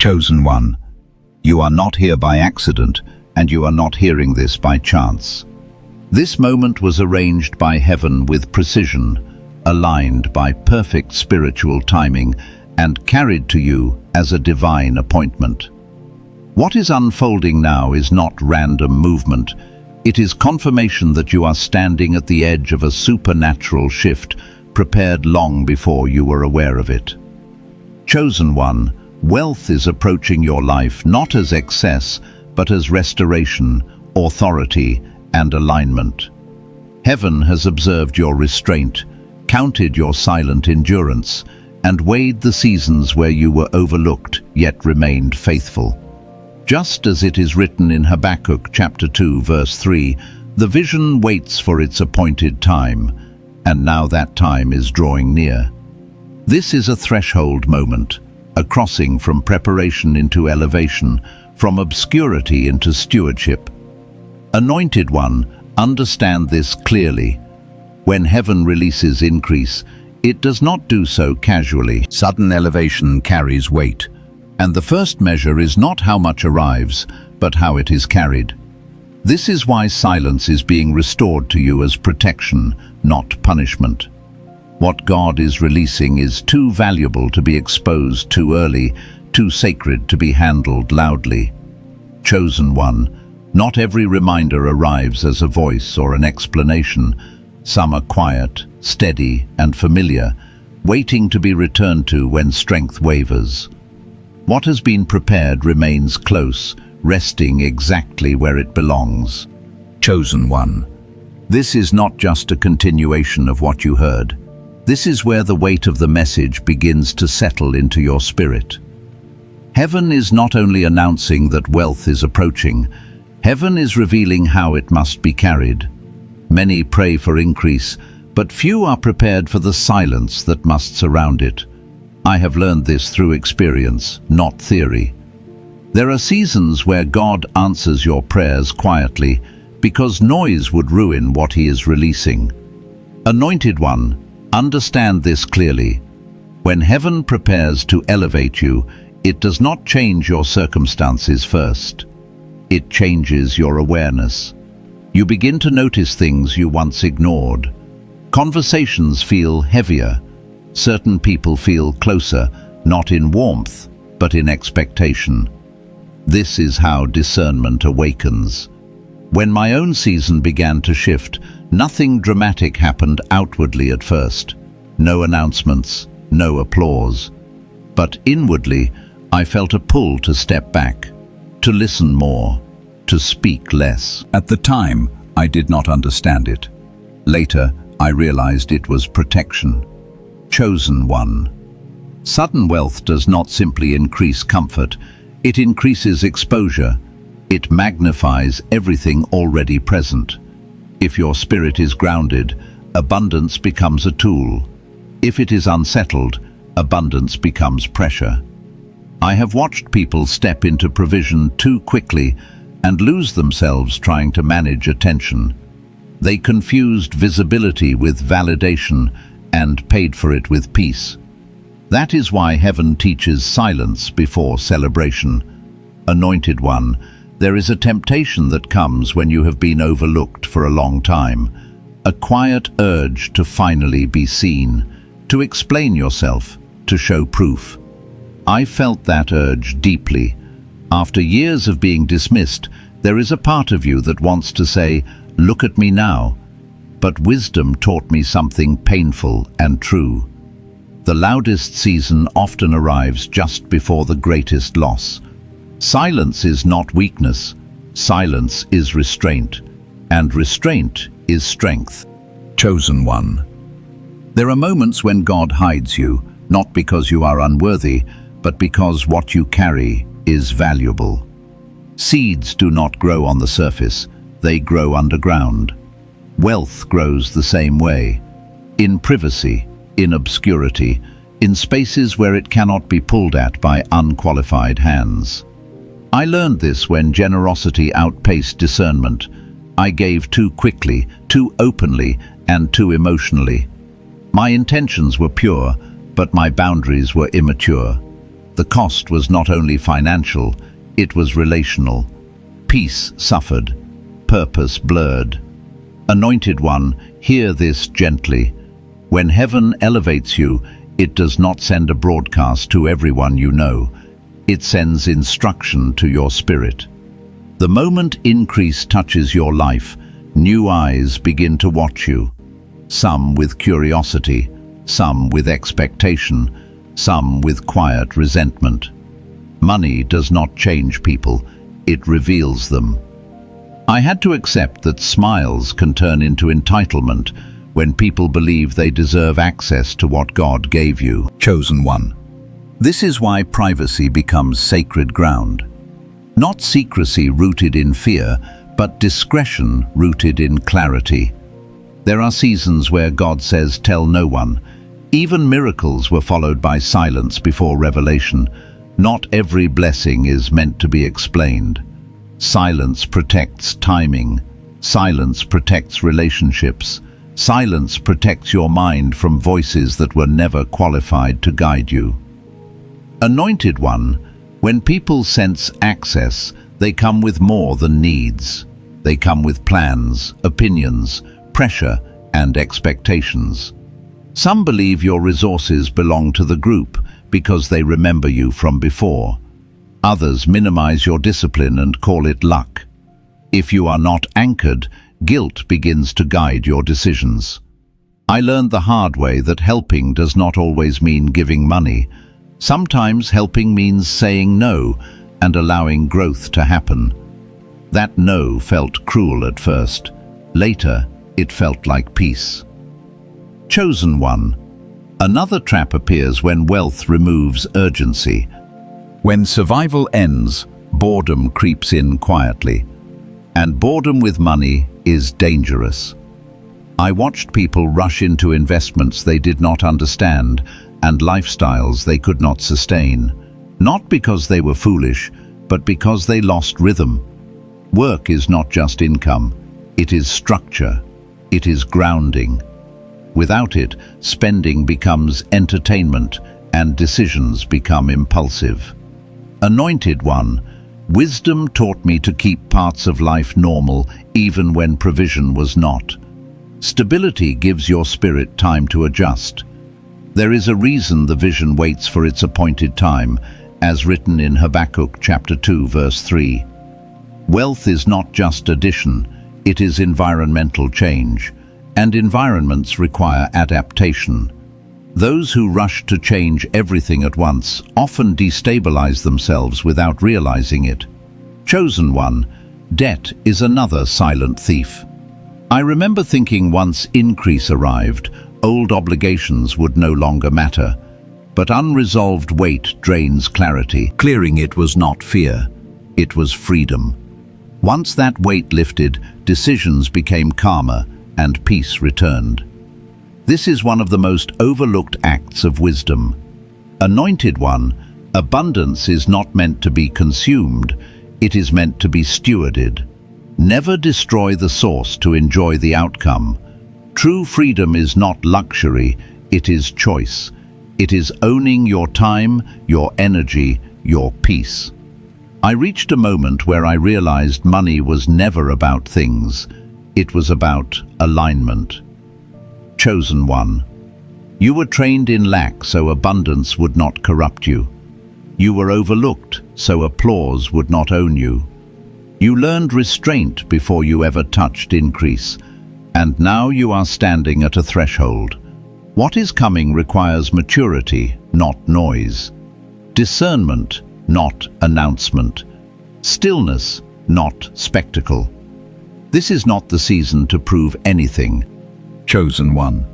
Chosen one, you are not here by accident, and you are not hearing this by chance. This moment was arranged by heaven with precision, aligned by perfect spiritual timing, and carried to you as a divine appointment. What is unfolding now is not random movement. It is confirmation that you are standing at the edge of a supernatural shift, prepared long before you were aware of it. Chosen one, wealth is approaching your life not as excess, but as restoration, authority, and alignment. Heaven has observed your restraint, counted your silent endurance, and weighed the seasons where you were overlooked yet remained faithful. Just as it is written in Habakkuk chapter 2 verse 3, the vision waits for its appointed time, and now that time is drawing near. This is a threshold moment, a crossing from preparation into elevation, from obscurity into stewardship. Anointed one, understand this clearly. When heaven releases increase, it does not do so casually. Sudden elevation carries weight, and the first measure is not how much arrives, but how it is carried. This is why silence is being restored to you as protection, not punishment. What God is releasing is too valuable to be exposed too early, too sacred to be handled loudly. Chosen one, not every reminder arrives as a voice or an explanation. Some are quiet, steady, and familiar, waiting to be returned to when strength wavers. What has been prepared remains close, resting exactly where it belongs. Chosen one, this is not just a continuation of what you heard. This is where the weight of the message begins to settle into your spirit. Heaven is not only announcing that wealth is approaching, heaven is revealing how it must be carried. Many pray for increase, but few are prepared for the silence that must surround it. I have learned this through experience, not theory. There are seasons where God answers your prayers quietly, because noise would ruin what He is releasing. Anointed one, understand this clearly. When heaven prepares to elevate you, it does not change your circumstances first. It changes your awareness. You begin to notice things you once ignored. Conversations feel heavier. Certain people feel closer, not in warmth, but in expectation. This is how discernment awakens. When my own season began to shift, nothing dramatic happened outwardly at first. No announcements, no applause. But inwardly, I felt a pull to step back, to listen more, to speak less. At the time, I did not understand it. Later, I realized it was protection. Chosen one. Sudden wealth does not simply increase comfort, it increases exposure. It magnifies everything already present. If your spirit is grounded, abundance becomes a tool. If it is unsettled, abundance becomes pressure. I have watched people step into provision too quickly and lose themselves trying to manage attention. They confused visibility with validation and paid for it with peace. That is why heaven teaches silence before celebration. Anointed one, there is a temptation that comes when you have been overlooked for a long time, a quiet urge to finally be seen, to explain yourself, to show proof. I felt that urge deeply. After years of being dismissed, there is a part of you that wants to say, "Look at me now." But wisdom taught me something painful and true. The loudest season often arrives just before the greatest loss. Silence is not weakness. Silence is restraint. And restraint is strength. Chosen one. There are moments when God hides you, not because you are unworthy, but because what you carry is valuable. Seeds do not grow on the surface, they grow underground. Wealth grows the same way, in privacy, in obscurity, in spaces where it cannot be pulled at by unqualified hands. I learned this when generosity outpaced discernment. I gave too quickly, too openly, and too emotionally. My intentions were pure, but my boundaries were immature. The cost was not only financial, it was relational. Peace suffered, purpose blurred. Anointed one, hear this gently. When heaven elevates you, it does not send a broadcast to everyone you know. It sends instruction to your spirit. The moment increase touches your life, new eyes begin to watch you. Some with curiosity, some with expectation, some with quiet resentment. Money does not change people, it reveals them. I had to accept that smiles can turn into entitlement when people believe they deserve access to what God gave you. Chosen one. This is why privacy becomes sacred ground. Not secrecy rooted in fear, but discretion rooted in clarity. There are seasons where God says, "Tell no one." Even miracles were followed by silence before revelation. Not every blessing is meant to be explained. Silence protects timing. Silence protects relationships. Silence protects your mind from voices that were never qualified to guide you. Anointed one, when people sense access, they come with more than needs. They come with plans, opinions, pressure, and expectations. Some believe your resources belong to the group because they remember you from before. Others minimize your discipline and call it luck. If you are not anchored, guilt begins to guide your decisions. I learned the hard way that helping does not always mean giving money. Sometimes helping means saying no and allowing growth to happen. That no felt cruel at first. Later, it felt like peace. Chosen one. Another trap appears when wealth removes urgency. When survival ends, boredom creeps in quietly. And boredom with money is dangerous. I watched people rush into investments they did not understand and lifestyles they could not sustain, not because they were foolish, but because they lost rhythm. Work is not just income, it is structure, it is grounding. Without it, spending becomes entertainment and decisions become impulsive. Anointed one, wisdom taught me to keep parts of life normal even when provision was not. Stability gives your spirit time to adjust. There is a reason the vision waits for its appointed time, as written in Habakkuk chapter 2 verse 3. Wealth is not just addition, it is environmental change, and environments require adaptation. Those who rush to change everything at once often destabilize themselves without realizing it. Chosen one, debt is another silent thief. I remember thinking once increase arrived, old obligations would no longer matter. But unresolved weight drains clarity. Clearing it was not fear, it was freedom. Once that weight lifted, decisions became calmer and peace returned. This is one of the most overlooked acts of wisdom. Anointed one, abundance is not meant to be consumed, it is meant to be stewarded. Never destroy the source to enjoy the outcome. True freedom is not luxury, it is choice. It is owning your time, your energy, your peace. I reached a moment where I realized money was never about things. It was about alignment. Chosen one. You were trained in lack so abundance would not corrupt you. You were overlooked so applause would not own you. You learned restraint before you ever touched increase, and now you are standing at a threshold. What is coming requires maturity, not noise. Discernment, not announcement. Stillness, not spectacle. This is not the season to prove anything. Chosen one.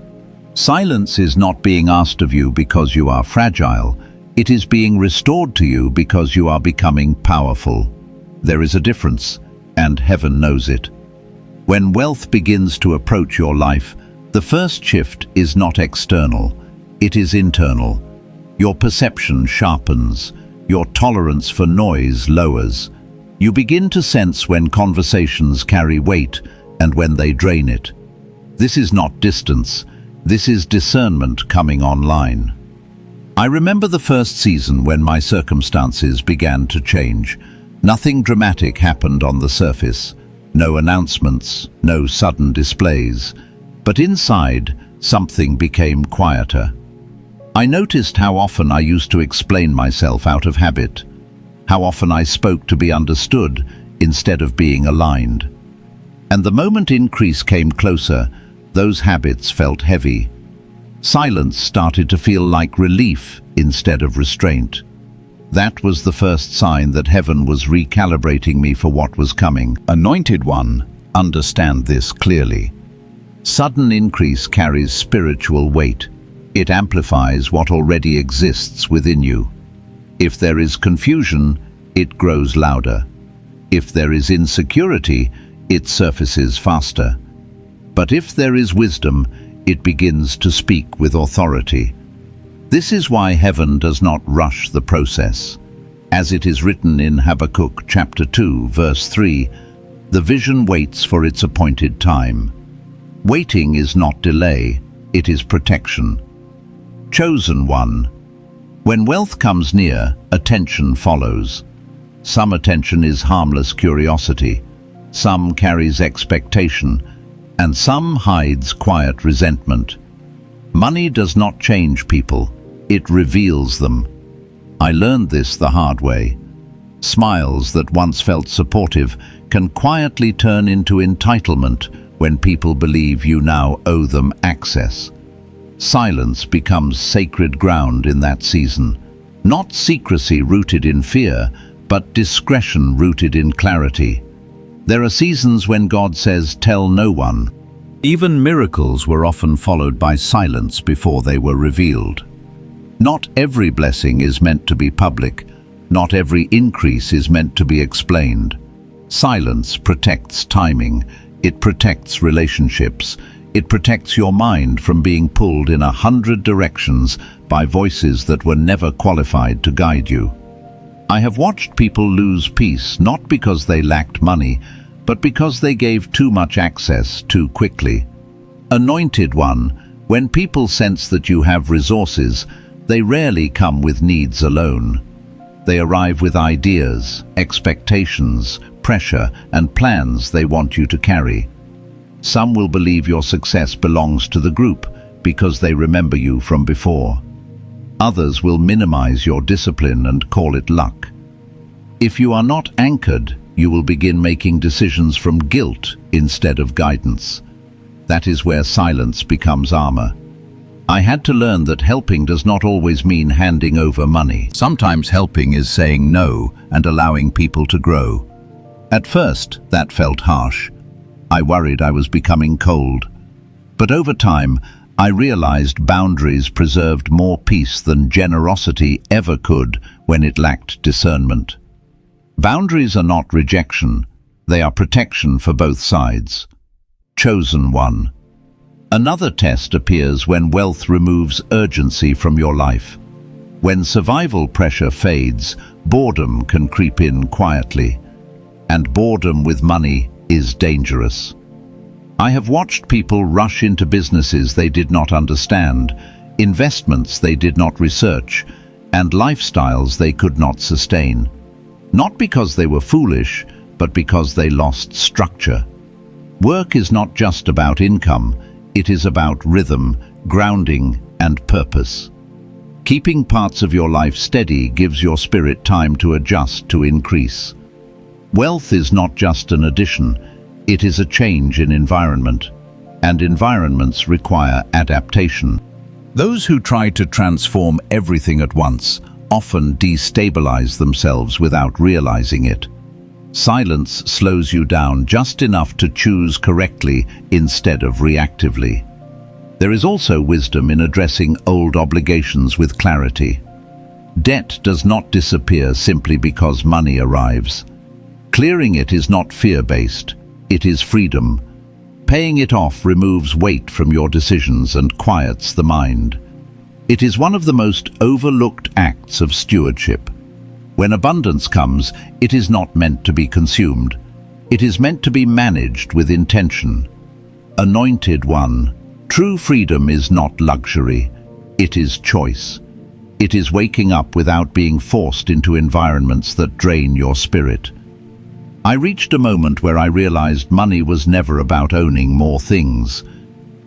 Silence is not being asked of you because you are fragile. It is being restored to you because you are becoming powerful. There is a difference, and heaven knows it. When wealth begins to approach your life, the first shift is not external, it is internal. Your perception sharpens, your tolerance for noise lowers. You begin to sense when conversations carry weight and when they drain it. This is not distance, this is discernment coming online. I remember the first season when my circumstances began to change. Nothing dramatic happened on the surface. No announcements, no sudden displays. But inside, something became quieter. I noticed how often I used to explain myself out of habit. How often I spoke to be understood instead of being aligned. And the moment increase came closer, those habits felt heavy. Silence started to feel like relief instead of restraint. That was the first sign that heaven was recalibrating me for what was coming. Anointed one, understand this clearly. Sudden increase carries spiritual weight. It amplifies what already exists within you. If there is confusion, it grows louder. If there is insecurity, it surfaces faster. But if there is wisdom, it begins to speak with authority. This is why heaven does not rush the process. As it is written in Habakkuk chapter 2, verse 3, the vision waits for its appointed time. Waiting is not delay, it is protection. Chosen one. When wealth comes near, attention follows. Some attention is harmless curiosity, some carries expectation, and some hides quiet resentment. Money does not change people, it reveals them. I learned this the hard way. Smiles that once felt supportive can quietly turn into entitlement when people believe you now owe them access. Silence becomes sacred ground in that season. Not secrecy rooted in fear, but discretion rooted in clarity. There are seasons when God says, "Tell no one." Even miracles were often followed by silence before they were revealed. Not every blessing is meant to be public. Not every increase is meant to be explained. Silence protects timing. It protects relationships. It protects your mind from being pulled in 100 directions by voices that were never qualified to guide you. I have watched people lose peace not because they lacked money, but because they gave too much access too quickly. Anointed one, when people sense that you have resources, they rarely come with needs alone. They arrive with ideas, expectations, pressure, and plans they want you to carry. Some will believe your success belongs to the group because they remember you from before. Others will minimize your discipline and call it luck. If you are not anchored, you will begin making decisions from guilt instead of guidance. That is where silence becomes armor. I had to learn that helping does not always mean handing over money. Sometimes helping is saying no and allowing people to grow. At first, that felt harsh. I worried I was becoming cold. But over time, I realized boundaries preserved more peace than generosity ever could when it lacked discernment. Boundaries are not rejection, they are protection for both sides. Chosen one. Another test appears when wealth removes urgency from your life. When survival pressure fades, boredom can creep in quietly. And boredom with money is dangerous. I have watched people rush into businesses they did not understand, investments they did not research, and lifestyles they could not sustain. Not because they were foolish, but because they lost structure. Work is not just about income, it is about rhythm, grounding, and purpose. Keeping parts of your life steady gives your spirit time to adjust to increase. Wealth is not just an addition, it is a change in environment, and environments require adaptation. Those who try to transform everything at once often destabilize themselves without realizing it. Silence slows you down just enough to choose correctly instead of reactively. There is also wisdom in addressing old obligations with clarity. Debt does not disappear simply because money arrives. Clearing it is not fear-based, it is freedom. Paying it off removes weight from your decisions and quiets the mind. It is one of the most overlooked acts of stewardship. When abundance comes, it is not meant to be consumed. It is meant to be managed with intention. Anointed one, true freedom is not luxury, it is choice. It is waking up without being forced into environments that drain your spirit. I reached a moment where I realized money was never about owning more things.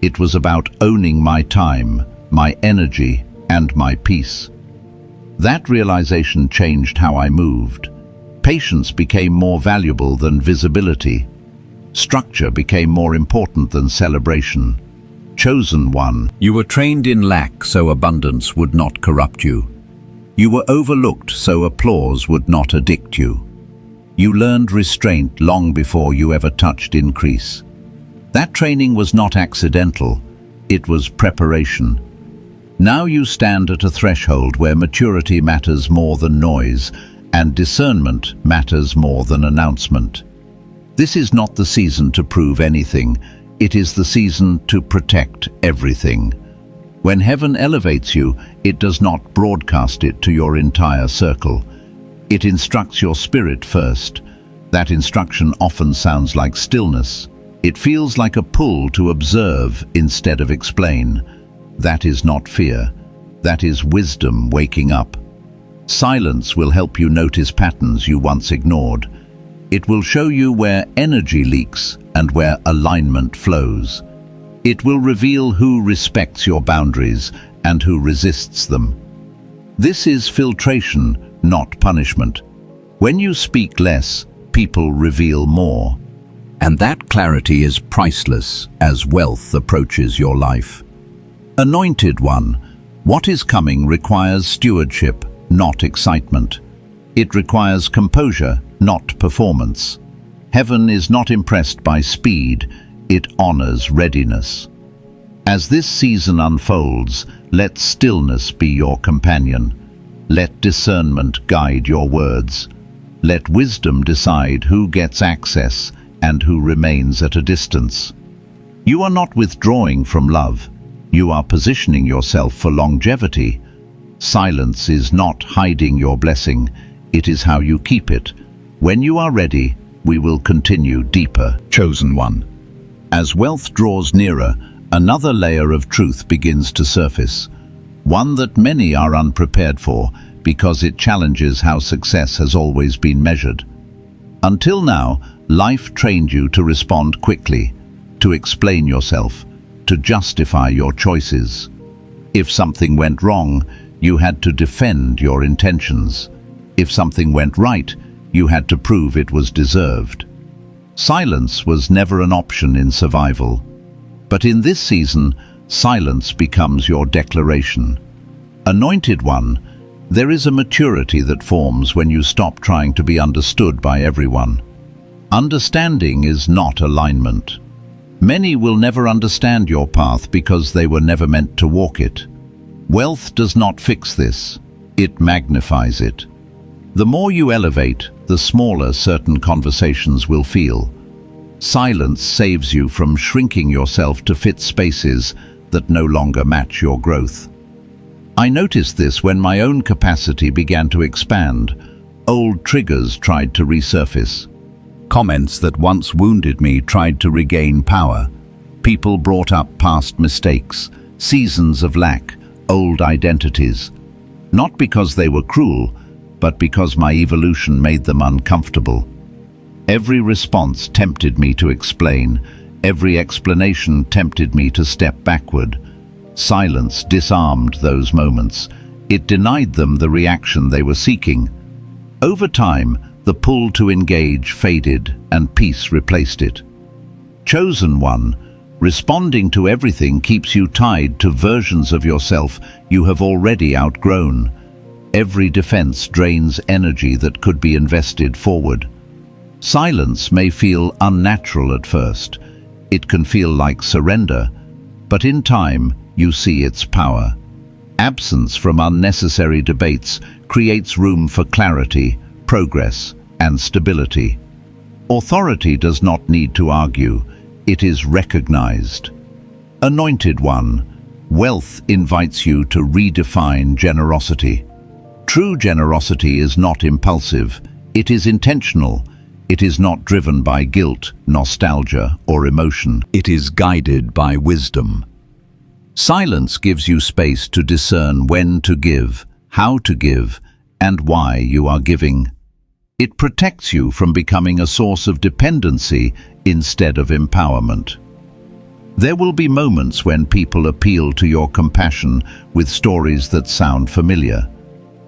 It was about owning my time, my energy, and my peace. That realization changed how I moved. Patience became more valuable than visibility. Structure became more important than celebration. Chosen one. You were trained in lack so abundance would not corrupt you. You were overlooked so applause would not addict you. You learned restraint long before you ever touched increase. That training was not accidental, it was preparation. Now you stand at a threshold where maturity matters more than noise, and discernment matters more than announcement. This is not the season to prove anything, it is the season to protect everything. When heaven elevates you, it does not broadcast it to your entire circle. It instructs your spirit first. That instruction often sounds like stillness. It feels like a pull to observe instead of explain. That is not fear. That is wisdom waking up. Silence will help you notice patterns you once ignored. It will show you where energy leaks and where alignment flows. It will reveal who respects your boundaries and who resists them. This is filtration, not punishment. When you speak less, people reveal more. And that clarity is priceless as wealth approaches your life. Anointed one, what is coming requires stewardship, not excitement. It requires composure, not performance. Heaven is not impressed by speed, it honors readiness. As this season unfolds, let stillness be your companion. Let discernment guide your words. Let wisdom decide who gets access and who remains at a distance. You are not withdrawing from love. You are positioning yourself for longevity. Silence is not hiding your blessing. It is how you keep it. When you are ready, we will continue deeper. Chosen one. As wealth draws nearer, another layer of truth begins to surface. One that many are unprepared for because it challenges how success has always been measured. Until now, life trained you to respond quickly, to explain yourself, to justify your choices. If something went wrong, you had to defend your intentions. If something went right, you had to prove it was deserved. Silence was never an option in survival. But in this season, silence becomes your declaration. Anointed one, there is a maturity that forms when you stop trying to be understood by everyone. Understanding is not alignment. Many will never understand your path because they were never meant to walk it. Wealth does not fix this, it magnifies it. The more you elevate, the smaller certain conversations will feel. Silence saves you from shrinking yourself to fit spaces that no longer match your growth. I noticed this when my own capacity began to expand. Old triggers tried to resurface. Comments that once wounded me tried to regain power. People brought up past mistakes, seasons of lack, old identities. Not because they were cruel, but because my evolution made them uncomfortable. Every response tempted me to explain. Every explanation tempted me to step backward. Silence disarmed those moments. It denied them the reaction they were seeking. Over time, the pull to engage faded and peace replaced it. Chosen one, responding to everything keeps you tied to versions of yourself you have already outgrown. Every defense drains energy that could be invested forward. Silence may feel unnatural at first. It can feel like surrender, but in time, you see its power. Absence from unnecessary debates creates room for clarity, progress, and stability. Authority does not need to argue, it is recognized. Anointed one, wealth invites you to redefine generosity. True generosity is not impulsive, it is intentional. It is not driven by guilt, nostalgia, or emotion. It is guided by wisdom. Silence gives you space to discern when to give, how to give, and why you are giving. It protects you from becoming a source of dependency instead of empowerment. There will be moments when people appeal to your compassion with stories that sound familiar,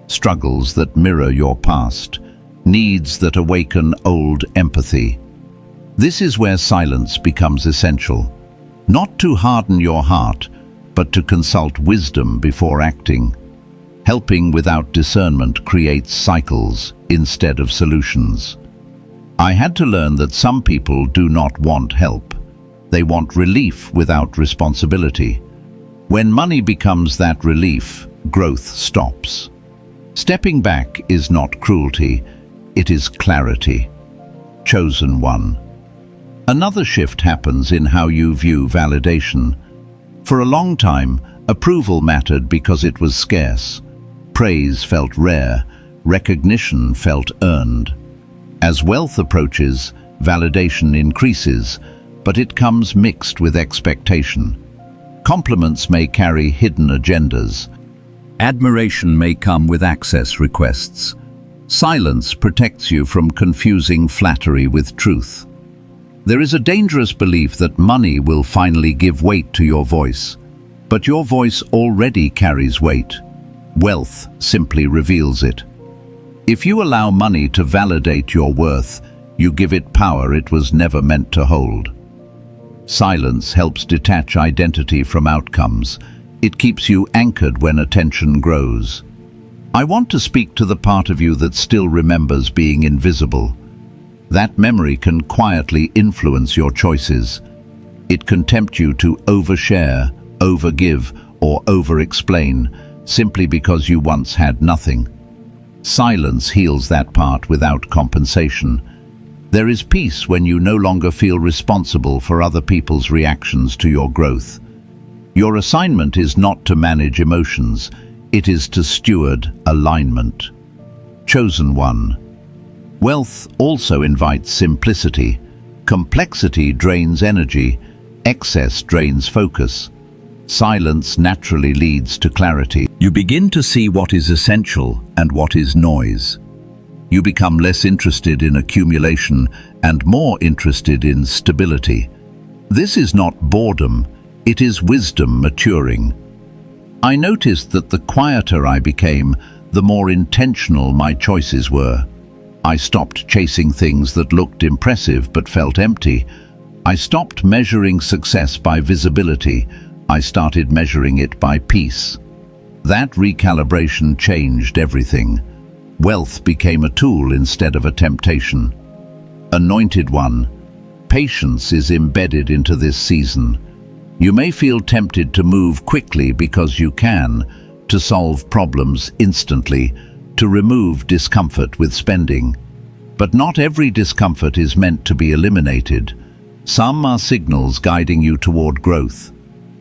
struggles that mirror your past, needs that awaken old empathy. This is where silence becomes essential, not to harden your heart, but to consult wisdom before acting. Helping without discernment creates cycles instead of solutions. I had to learn that some people do not want help. They want relief without responsibility. When money becomes that relief, growth stops. Stepping back is not cruelty, it is clarity. Chosen one. Another shift happens in how you view validation. For a long time, approval mattered because it was scarce. Praise felt rare, recognition felt earned. As wealth approaches, validation increases, but it comes mixed with expectation. Compliments may carry hidden agendas. Admiration may come with access requests. Silence protects you from confusing flattery with truth. There is a dangerous belief that money will finally give weight to your voice, but your voice already carries weight. Wealth simply reveals it. If you allow money to validate your worth, you give it power it was never meant to hold. Silence helps detach identity from outcomes. It keeps you anchored when attention grows. I want to speak to the part of you that still remembers being invisible. That memory can quietly influence your choices. It can tempt you to overshare, overgive, or over-explain, simply because you once had nothing. Silence heals that part without compensation. There is peace when you no longer feel responsible for other people's reactions to your growth. Your assignment is not to manage emotions, it is to steward alignment. Chosen one. Wealth also invites simplicity. Complexity drains energy, excess drains focus. Silence naturally leads to clarity. You begin to see what is essential and what is noise. You become less interested in accumulation and more interested in stability. This is not boredom, it is wisdom maturing. I noticed that the quieter I became, the more intentional my choices were. I stopped chasing things that looked impressive but felt empty. I stopped measuring success by visibility. I started measuring it by peace. That recalibration changed everything. Wealth became a tool instead of a temptation. Anointed one, patience is embedded into this season. You may feel tempted to move quickly because you can, to solve problems instantly, to remove discomfort with spending. But not every discomfort is meant to be eliminated. Some are signals guiding you toward growth.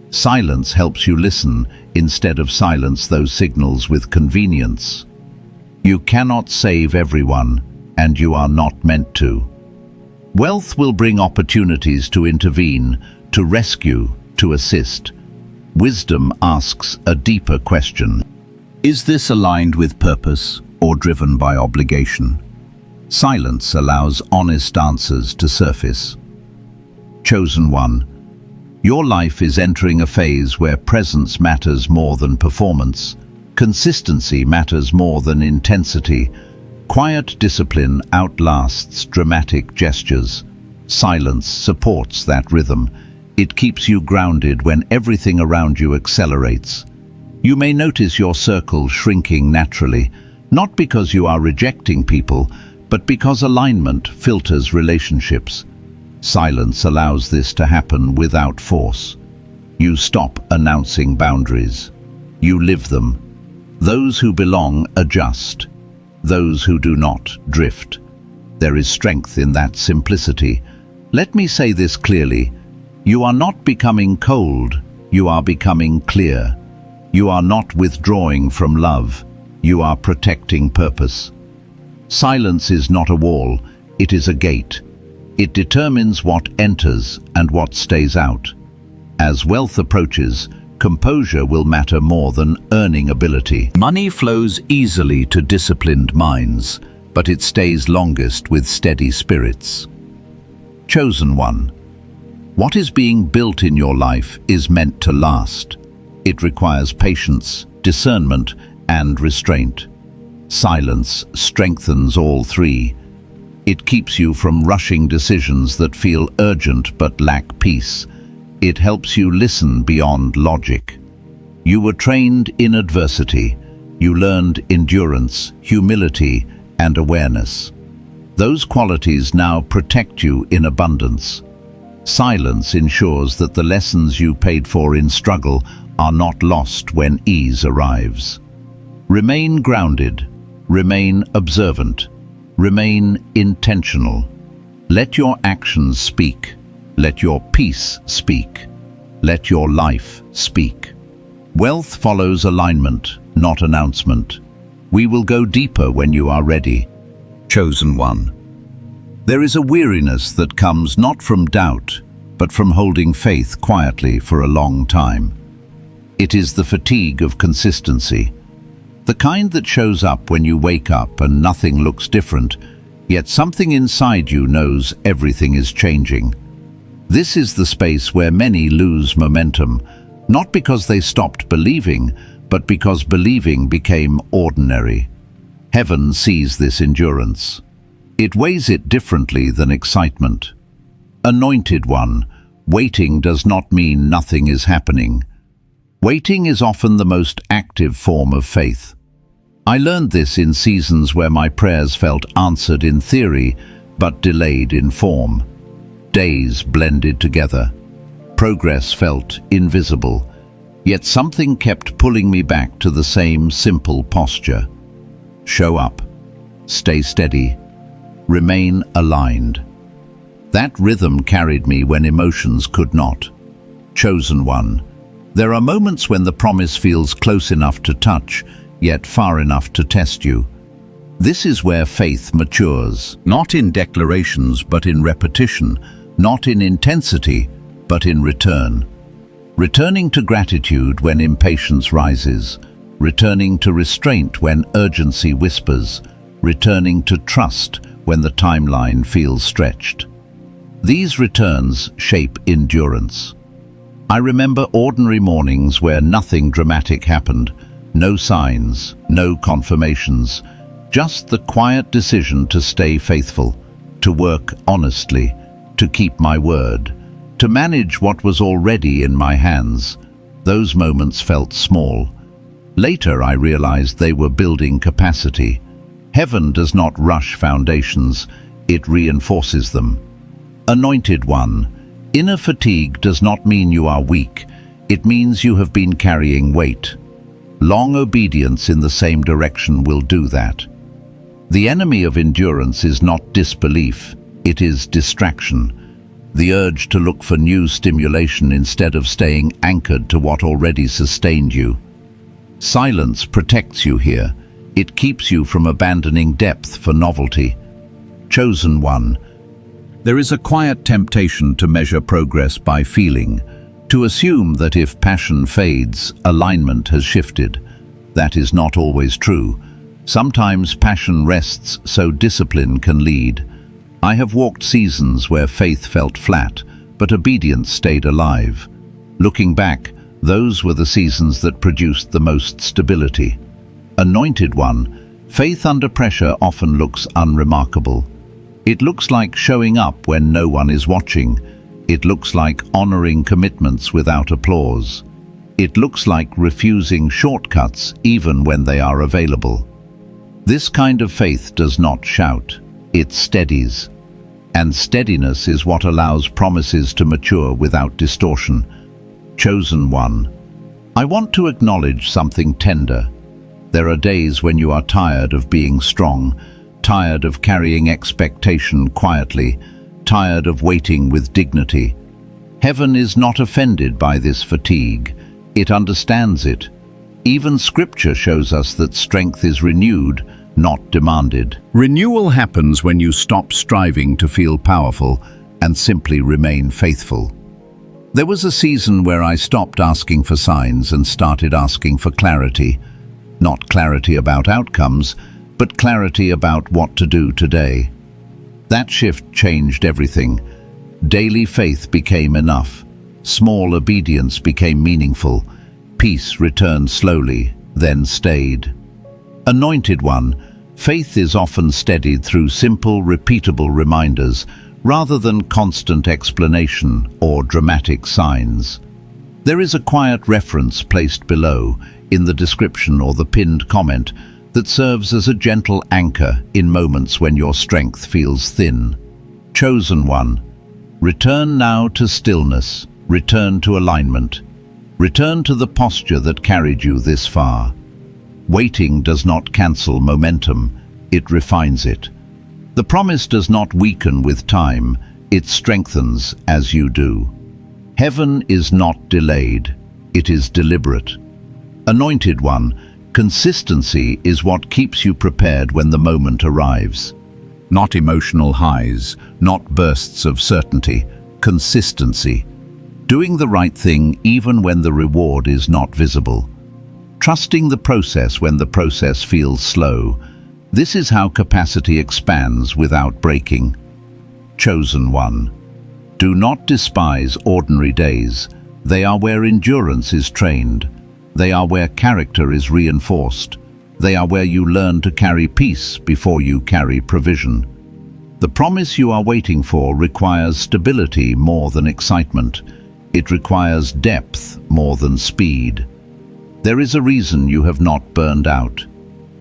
Silence helps you listen instead of silence those signals with convenience. You cannot save everyone, and you are not meant to. Wealth will bring opportunities to intervene, to rescue, to assist. Wisdom asks a deeper question. Is this aligned with purpose or driven by obligation? Silence allows honest answers to surface. Chosen one. Your life is entering a phase where presence matters more than performance. Consistency matters more than intensity. Quiet discipline outlasts dramatic gestures. Silence supports that rhythm. It keeps you grounded when everything around you accelerates. You may notice your circle shrinking naturally, not because you are rejecting people, but because alignment filters relationships. Silence allows this to happen without force. You stop announcing boundaries. You live them. Those who belong adjust. Those who do not drift. There is strength in that simplicity. Let me say this clearly. You are not becoming cold. You are becoming clear. You are not withdrawing from love. You are protecting purpose. Silence is not a wall. It is a gate. It determines what enters and what stays out. As wealth approaches, composure will matter more than earning ability. Money flows easily to disciplined minds, but it stays longest with steady spirits. Chosen one. What is being built in your life is meant to last. It requires patience, discernment, and restraint. Silence strengthens all three. It keeps you from rushing decisions that feel urgent but lack peace. It helps you listen beyond logic. You were trained in adversity. You learned endurance, humility, and awareness. Those qualities now protect you in abundance. Silence ensures that the lessons you paid for in struggle are not lost when ease arrives. Remain grounded. Remain observant. Remain intentional. Let your actions speak. Let your peace speak. Let your life speak. Wealth follows alignment, not announcement. We will go deeper when you are ready. Chosen one. There is a weariness that comes not from doubt, but from holding faith quietly for a long time. It is the fatigue of consistency. The kind that shows up when you wake up and nothing looks different, yet something inside you knows everything is changing. This is the space where many lose momentum, not because they stopped believing, but because believing became ordinary. Heaven sees this endurance. It weighs it differently than excitement. Anointed one, waiting does not mean nothing is happening. Waiting is often the most active form of faith. I learned this in seasons where my prayers felt answered in theory, but delayed in form. Days blended together. Progress felt invisible, yet something kept pulling me back to the same simple posture. Show up. Stay steady. Remain aligned. That rhythm carried me when emotions could not. Chosen one. There are moments when the promise feels close enough to touch, yet far enough to test you. This is where faith matures, not in declarations but in repetition, not in intensity but in return. Returning to gratitude when impatience rises, returning to restraint when urgency whispers, returning to trust when the timeline feels stretched. These returns shape endurance. I remember ordinary mornings where nothing dramatic happened, no signs, no confirmations, just the quiet decision to stay faithful, to work honestly, to keep my word, to manage what was already in my hands. Those moments felt small. Later I realized they were building capacity. Heaven does not rush foundations, it reinforces them. Anointed one, inner fatigue does not mean you are weak, it means you have been carrying weight. Long obedience in the same direction will do that. The enemy of endurance is not disbelief, it is distraction. The urge to look for new stimulation instead of staying anchored to what already sustained you. Silence protects you here. It keeps you from abandoning depth for novelty. Chosen one. There is a quiet temptation to measure progress by feeling, to assume that if passion fades, alignment has shifted. That is not always true. Sometimes passion rests so discipline can lead. I have walked seasons where faith felt flat, but obedience stayed alive. Looking back, those were the seasons that produced the most stability. Anointed one, faith under pressure often looks unremarkable. It looks like showing up when no one is watching. It looks like honoring commitments without applause. It looks like refusing shortcuts even when they are available. This kind of faith does not shout, it steadies. And steadiness is what allows promises to mature without distortion. Chosen one. I want to acknowledge something tender. There are days when you are tired of being strong, tired of carrying expectation quietly, tired of waiting with dignity. Heaven is not offended by this fatigue. It understands it. Even Scripture shows us that strength is renewed, not demanded. Renewal happens when you stop striving to feel powerful and simply remain faithful. There was a season where I stopped asking for signs and started asking for clarity. Not clarity about outcomes, but clarity about what to do today. That shift changed everything. Daily faith became enough. Small obedience became meaningful. Peace returned slowly, then stayed. Anointed One, faith is often steadied through simple, repeatable reminders rather than constant explanation or dramatic signs. There is a quiet reference placed below, in the description or the pinned comment, that serves as a gentle anchor in moments when your strength feels thin. Chosen One, return now to stillness, return to alignment, return to the posture that carried you this far. Waiting does not cancel momentum, it refines it. The promise does not weaken with time, it strengthens as you do. Heaven is not delayed, it is deliberate. Anointed One, consistency is what keeps you prepared when the moment arrives. Not emotional highs, not bursts of certainty, consistency. Doing the right thing even when the reward is not visible. Trusting the process when the process feels slow. This is how capacity expands without breaking. Chosen One, do not despise ordinary days. They are where endurance is trained. They are where character is reinforced. They are where you learn to carry peace before you carry provision. The promise you are waiting for requires stability more than excitement. It requires depth more than speed. There is a reason you have not burned out.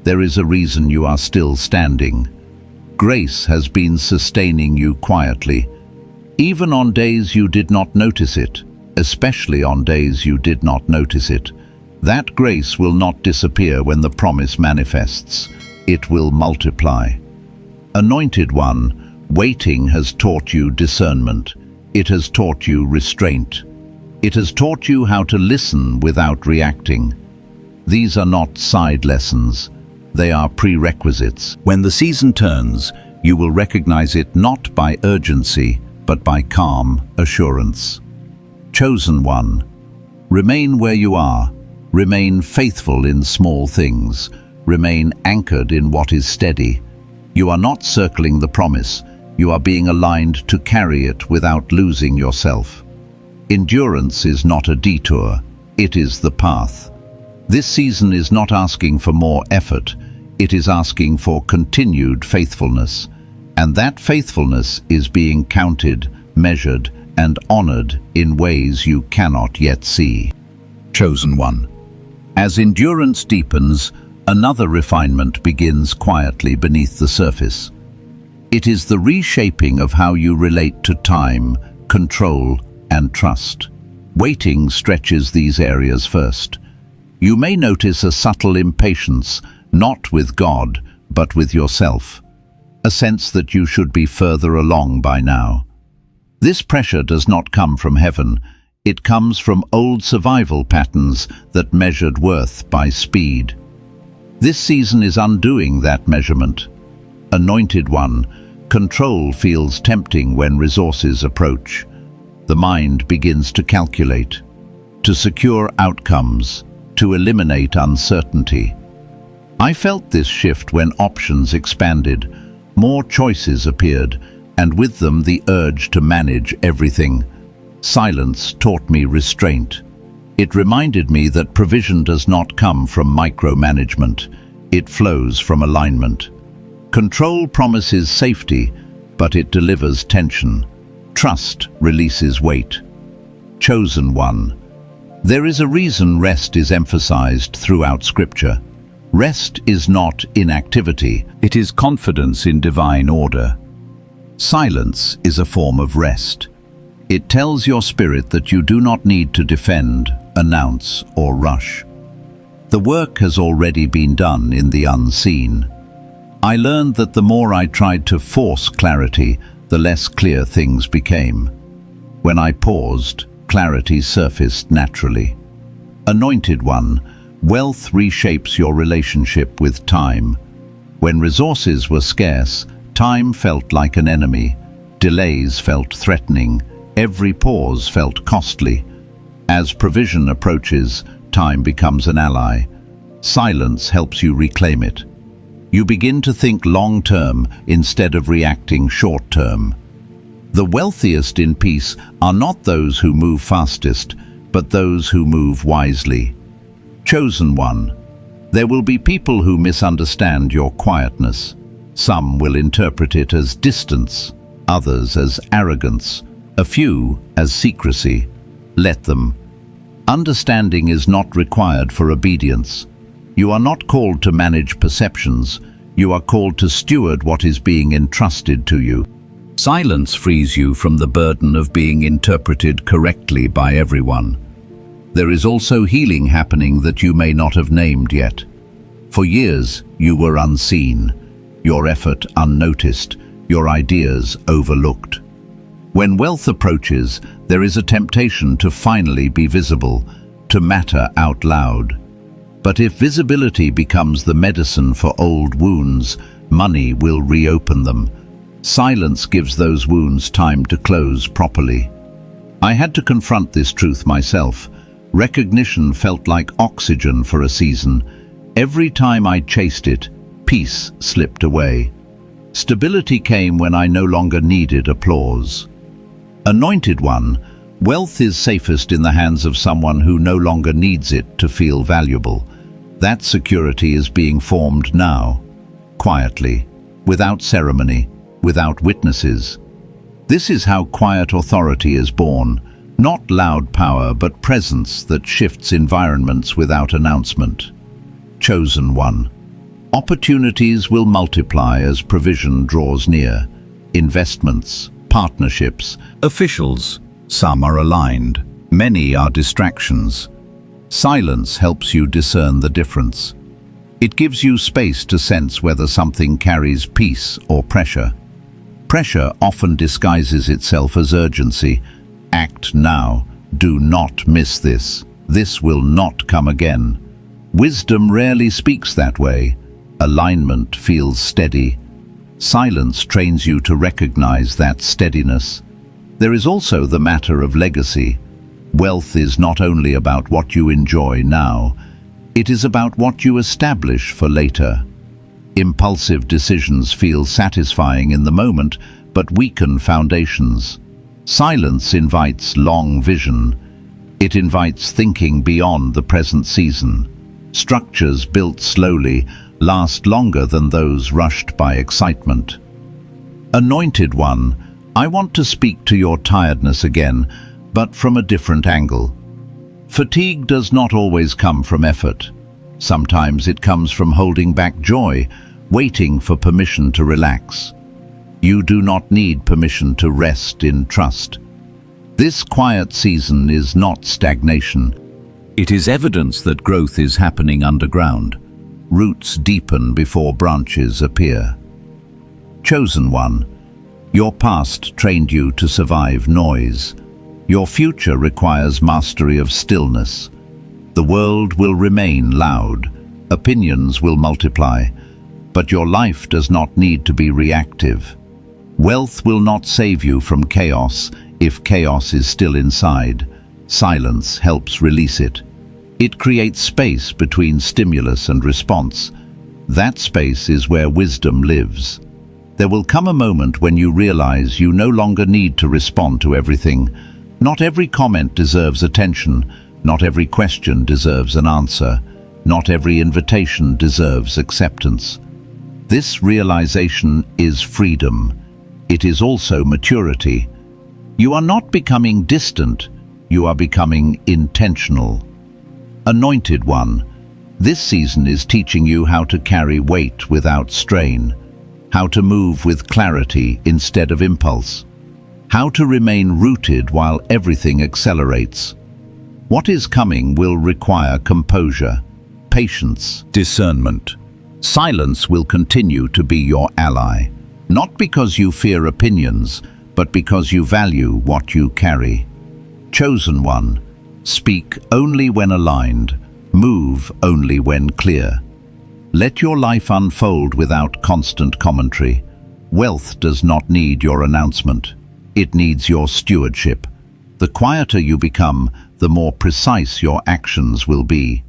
There is a reason you are still standing. Grace has been sustaining you quietly, even on days you did not notice it, especially on days you did not notice it. That grace will not disappear when the promise manifests. It will multiply. Anointed One, waiting has taught you discernment. It has taught you restraint. It has taught you how to listen without reacting. These are not side lessons. They are prerequisites. When the season turns, you will recognize it not by urgency, but by calm assurance. Chosen One, remain where you are. Remain faithful in small things. Remain anchored in what is steady. You are not circling the promise. You are being aligned to carry it without losing yourself. Endurance is not a detour. It is the path. This season is not asking for more effort. It is asking for continued faithfulness. And that faithfulness is being counted, measured, and honored in ways you cannot yet see. Chosen One, as endurance deepens, another refinement begins quietly beneath the surface. It is the reshaping of how you relate to time, control, and trust. Waiting stretches these areas first. You may notice a subtle impatience, not with God, but with yourself. A sense that you should be further along by now. This pressure does not come from heaven. It comes from old survival patterns that measured worth by speed. This season is undoing that measurement. Anointed One, control feels tempting when resources approach. The mind begins to calculate, to secure outcomes, to eliminate uncertainty. I felt this shift when options expanded, more choices appeared, and with them the urge to manage everything. Silence taught me restraint. It reminded me that provision does not come from micromanagement. It flows from alignment. Control promises safety, but it delivers tension. Trust releases weight. Chosen One, there is a reason rest is emphasized throughout Scripture. Rest is not inactivity, it is confidence in divine order. Silence is a form of rest. It tells your spirit that you do not need to defend, announce, or rush. The work has already been done in the unseen. I learned that the more I tried to force clarity, the less clear things became. When I paused, clarity surfaced naturally. Anointed One, wealth reshapes your relationship with time. When resources were scarce, time felt like an enemy. Delays felt threatening. Every pause felt costly. As provision approaches, time becomes an ally. Silence helps you reclaim it. You begin to think long-term instead of reacting short-term. The wealthiest in peace are not those who move fastest, but those who move wisely. Chosen one, there will be people who misunderstand your quietness. Some will interpret it as distance, others as arrogance, a few as secrecy. Let them. Understanding is not required for obedience. You are not called to manage perceptions. You are called to steward what is being entrusted to you. Silence frees you from the burden of being interpreted correctly by everyone. There is also healing happening that you may not have named yet. For years, you were unseen, your effort unnoticed, your ideas overlooked. When wealth approaches, there is a temptation to finally be visible, to matter out loud. But if visibility becomes the medicine for old wounds, money will reopen them. Silence gives those wounds time to close properly. I had to confront this truth myself. Recognition felt like oxygen for a season. Every time I chased it, peace slipped away. Stability came when I no longer needed applause. Anointed one, wealth is safest in the hands of someone who no longer needs it to feel valuable. That security is being formed now, quietly, without ceremony, without witnesses. This is how quiet authority is born, not loud power but presence that shifts environments without announcement. Chosen one. Opportunities will multiply as provision draws near. Investments, partnerships, officials. Some are aligned, many are distractions. Silence helps you discern the difference. It gives you space to sense whether something carries peace or pressure. Pressure often disguises itself as urgency. Act now. Do not miss this. This will not come again. Wisdom rarely speaks that way. Alignment feels steady. Silence trains you to recognize that steadiness. There is also the matter of legacy. Wealth is not only about what you enjoy now, it is about what you establish for later. Impulsive decisions feel satisfying in the moment, but weaken foundations. Silence invites long vision. It invites thinking beyond the present season. Structures built slowly last longer than those rushed by excitement. Anointed one, I want to speak to your tiredness again, but from a different angle. Fatigue does not always come from effort. Sometimes it comes from holding back joy, waiting for permission to relax. You do not need permission to rest in trust. This quiet season is not stagnation. It is evidence that growth is happening underground. Roots deepen before branches appear. Chosen one, your past trained you to survive noise. Your future requires mastery of stillness. The world will remain loud, opinions will multiply, but your life does not need to be reactive. Wealth will not save you from chaos if chaos is still inside. Silence helps release it. It creates space between stimulus and response. That space is where wisdom lives. There will come a moment when you realize you no longer need to respond to everything. Not every comment deserves attention. Not every question deserves an answer. Not every invitation deserves acceptance. This realization is freedom. It is also maturity. You are not becoming distant. You are becoming intentional. Anointed one, this season is teaching you how to carry weight without strain, how to move with clarity instead of impulse, how to remain rooted while everything accelerates. What is coming will require composure, patience, discernment. Silence will continue to be your ally, not because you fear opinions, but because you value what you carry. Chosen one, speak only when aligned, move only when clear. Let your life unfold without constant commentary. Wealth does not need your announcement. It needs your stewardship. The quieter you become, the more precise your actions will be.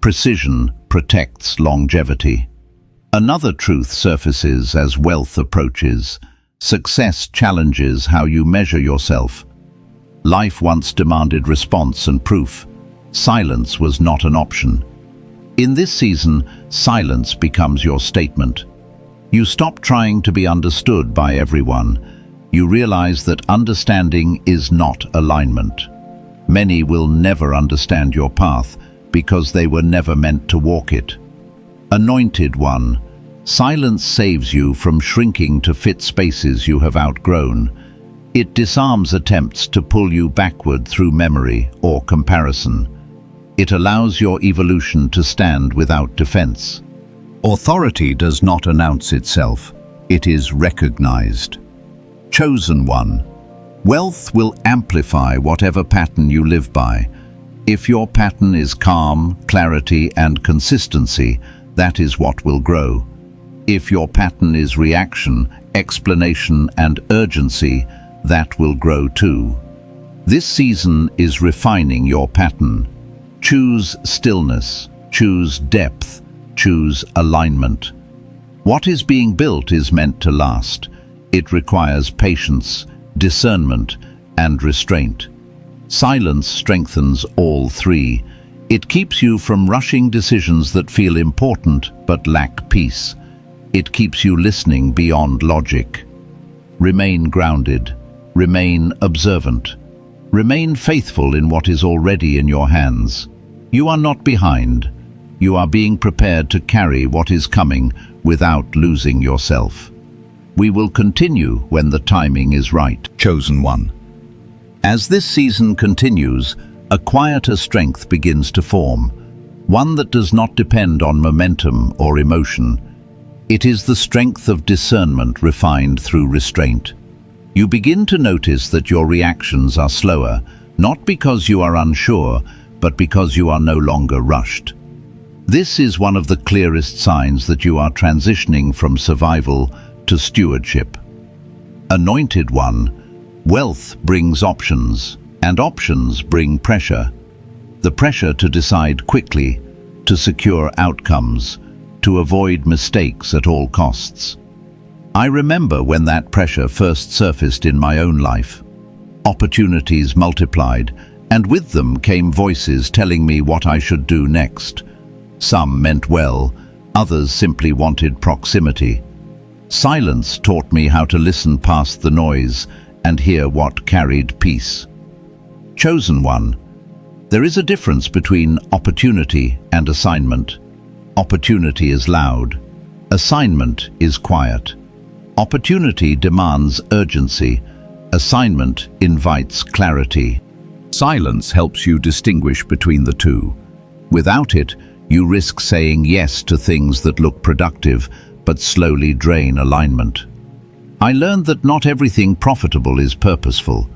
Precision protects longevity. Another truth surfaces as wealth approaches. Success challenges how you measure yourself. Life once demanded response and proof. Silence was not an option. In this season, silence becomes your statement. You stop trying to be understood by everyone. You realize that understanding is not alignment. Many will never understand your path because they were never meant to walk it. Anointed one, silence saves you from shrinking to fit spaces you have outgrown. It disarms attempts to pull you backward through memory or comparison. It allows your evolution to stand without defense. Authority does not announce itself. It is recognized. Chosen one. Wealth will amplify whatever pattern you live by. If your pattern is calm, clarity, and consistency, that is what will grow. If your pattern is reaction, explanation, and urgency, that will grow too. This season is refining your pattern. Choose stillness, choose depth, choose alignment. What is being built is meant to last. It requires patience, discernment, and restraint. Silence strengthens all three. It keeps you from rushing decisions that feel important but lack peace. It keeps you listening beyond logic. Remain grounded. Remain observant. Remain faithful in what is already in your hands. You are not behind. You are being prepared to carry what is coming without losing yourself. We will continue when the timing is right. Chosen one. As this season continues, a quieter strength begins to form, one that does not depend on momentum or emotion. It is the strength of discernment refined through restraint. You begin to notice that your reactions are slower, not because you are unsure, but because you are no longer rushed. This is one of the clearest signs that you are transitioning from survival to stewardship. Anointed one, wealth brings options, and options bring pressure. The pressure to decide quickly, to secure outcomes, to avoid mistakes at all costs. I remember when that pressure first surfaced in my own life. Opportunities multiplied, and with them came voices telling me what I should do next. Some meant well, others simply wanted proximity. Silence taught me how to listen past the noise and hear what carried peace. Chosen one. There is a difference between opportunity and assignment. Opportunity is loud. Assignment is quiet. Opportunity demands urgency. Assignment invites clarity. Silence helps you distinguish between the two. Without it, you risk saying yes to things that look productive, but slowly drain alignment. I learned that not everything profitable is purposeful.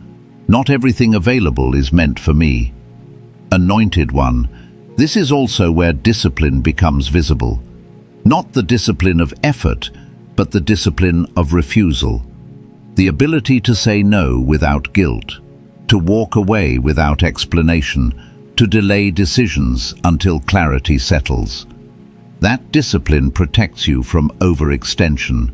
Not everything available is meant for me. Anointed one, this is also where discipline becomes visible. Not the discipline of effort, but the discipline of refusal. The ability to say no without guilt, to walk away without explanation, to delay decisions until clarity settles. That discipline protects you from overextension.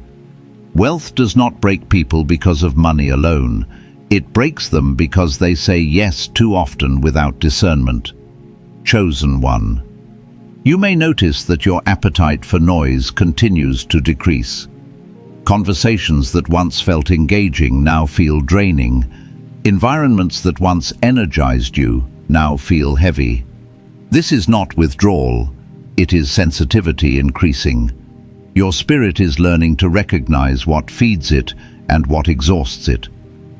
Wealth does not break people because of money alone. It breaks them because they say yes too often without discernment. Chosen one. You may notice that your appetite for noise continues to decrease. Conversations that once felt engaging now feel draining. Environments that once energized you now feel heavy. This is not withdrawal, it is sensitivity increasing. Your spirit is learning to recognize what feeds it and what exhausts it.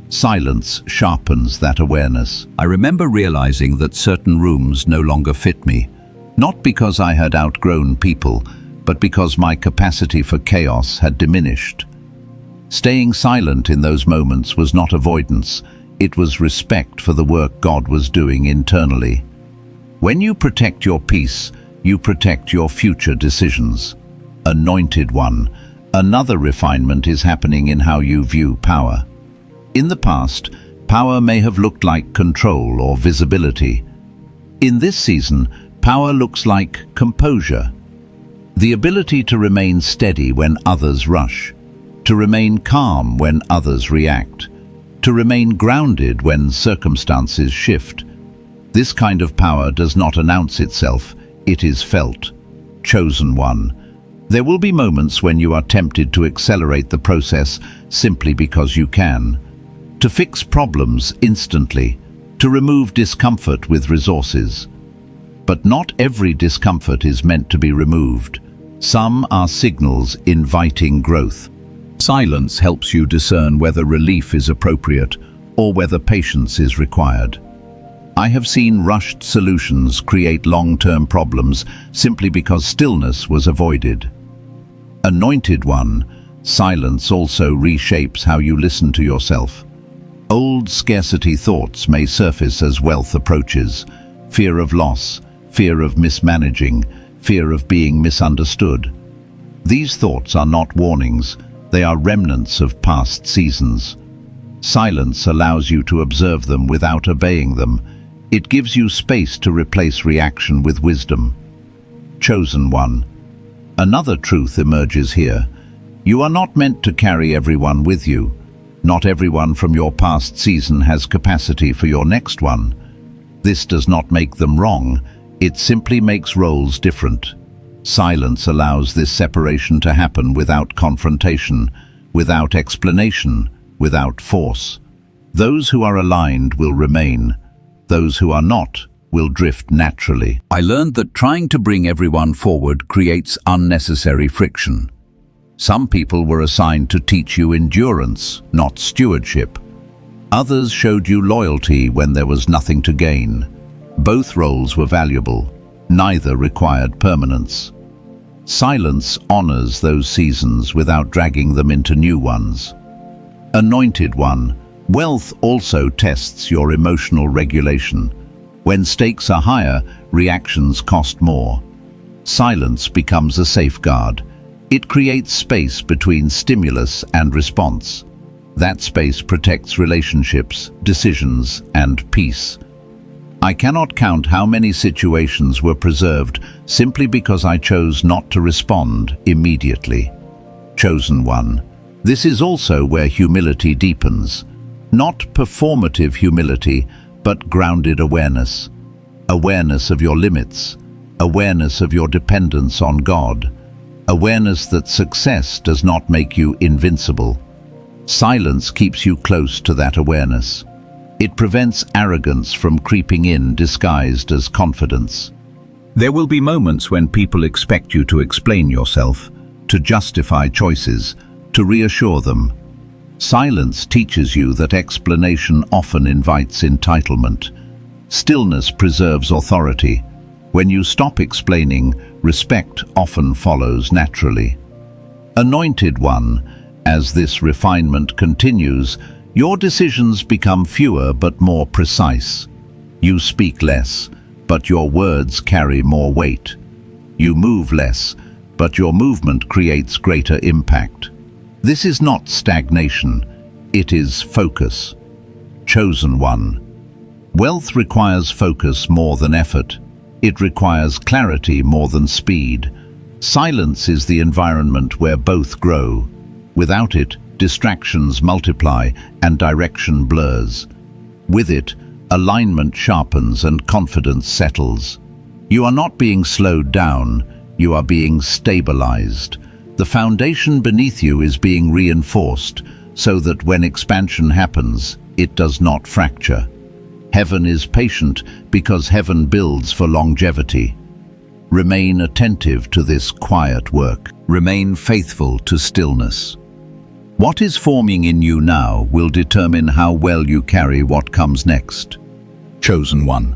Silence sharpens that awareness. I remember realizing that certain rooms no longer fit me, not because I had outgrown people, but because my capacity for chaos had diminished. Staying silent in those moments was not avoidance, it was respect for the work God was doing internally. When you protect your peace, you protect your future decisions. Anointed one, another refinement is happening in how you view power. In the past, power may have looked like control or visibility. In this season, power looks like composure. The ability to remain steady when others rush, to remain calm when others react, to remain grounded when circumstances shift. This kind of power does not announce itself, it is felt. Chosen one. There will be moments when you are tempted to accelerate the process simply because you can. To fix problems instantly, to remove discomfort with resources. But not every discomfort is meant to be removed. Some are signals inviting growth. Silence helps you discern whether relief is appropriate or whether patience is required. I have seen rushed solutions create long-term problems simply because stillness was avoided. Anointed one, silence also reshapes how you listen to yourself. Old scarcity thoughts may surface as wealth approaches. Fear of loss, fear of mismanaging, fear of being misunderstood. These thoughts are not warnings, they are remnants of past seasons. Silence allows you to observe them without obeying them. It gives you space to replace reaction with wisdom. Chosen one. Another truth emerges here. You are not meant to carry everyone with you. Not everyone from your past season has capacity for your next one. This does not make them wrong, it simply makes roles different. Silence allows this separation to happen without confrontation, without explanation, without force. Those who are aligned will remain. Those who are not will drift naturally. I learned that trying to bring everyone forward creates unnecessary friction. Some people were assigned to teach you endurance, not stewardship. Others showed you loyalty when there was nothing to gain. Both roles were valuable. Neither required permanence. Silence honors those seasons without dragging them into new ones. Anointed one, wealth also tests your emotional regulation. When stakes are higher, reactions cost more. Silence becomes a safeguard. It creates space between stimulus and response. That space protects relationships, decisions, and peace. I cannot count how many situations were preserved simply because I chose not to respond immediately. Chosen one. This is also where humility deepens. Not performative humility, but grounded awareness. Awareness of your limits. Awareness of your dependence on God. Awareness that success does not make you invincible. Silence keeps you close to that awareness. It prevents arrogance from creeping in disguised as confidence. There will be moments when people expect you to explain yourself, to justify choices, to reassure them. Silence teaches you that explanation often invites entitlement. Stillness preserves authority. When you stop explaining, respect often follows naturally. Anointed one, as this refinement continues, your decisions become fewer but more precise. You speak less, but your words carry more weight. You move less, but your movement creates greater impact. This is not stagnation, it is focus. Chosen one. Wealth requires focus more than effort. It requires clarity more than speed. Silence is the environment where both grow. Without it, distractions multiply and direction blurs. With it, alignment sharpens and confidence settles. You are not being slowed down, you are being stabilized. The foundation beneath you is being reinforced so that when expansion happens, it does not fracture. Heaven is patient because heaven builds for longevity. Remain attentive to this quiet work. Remain faithful to stillness. What is forming in you now will determine how well you carry what comes next. Chosen one.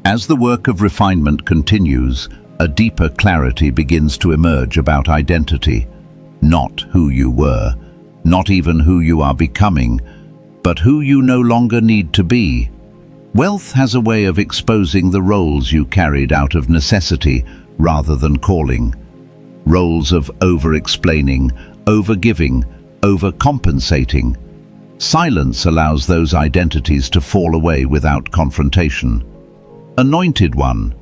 As the work of refinement continues, a deeper clarity begins to emerge about identity. Not who you were, not even who you are becoming, but who you no longer need to be. Wealth has a way of exposing the roles you carried out of necessity rather than calling. Roles of over-explaining, over-giving, overcompensating. Silence allows those identities to fall away without confrontation. Anointed One.